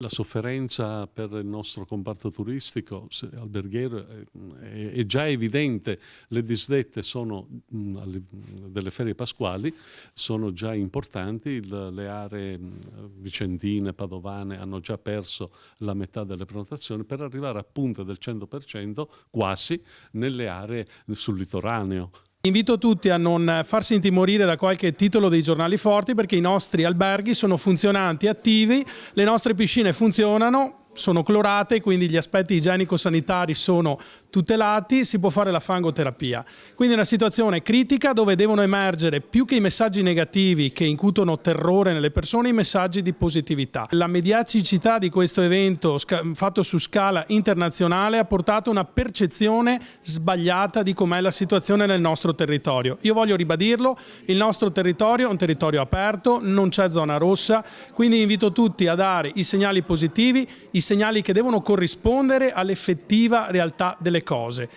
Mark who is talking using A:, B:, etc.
A: La sofferenza per il nostro comparto alberghiero è già evidente, le disdette sono, delle ferie pasquali sono già importanti, le aree vicentine, padovane hanno già perso la metà delle prenotazioni per arrivare a punte del 100% quasi nelle aree sul litoraneo.
B: Invito tutti a non farsi intimorire da qualche titolo dei giornali forti, perché i nostri alberghi sono funzionanti, attivi, le nostre piscine funzionano, sono clorate, quindi gli aspetti igienico-sanitari sono tutelati, si può fare la fangoterapia. Quindi è una situazione critica dove devono emergere, più che i messaggi negativi che incutono terrore nelle persone, i messaggi di positività. La mediaticità di questo evento fatto su scala internazionale ha portato una percezione sbagliata di com'è la situazione nel nostro territorio. Io voglio ribadirlo, il nostro territorio è un territorio aperto, non c'è zona rossa, quindi invito tutti a dare i segnali positivi, i segnali che devono corrispondere all'effettiva realtà delle cose.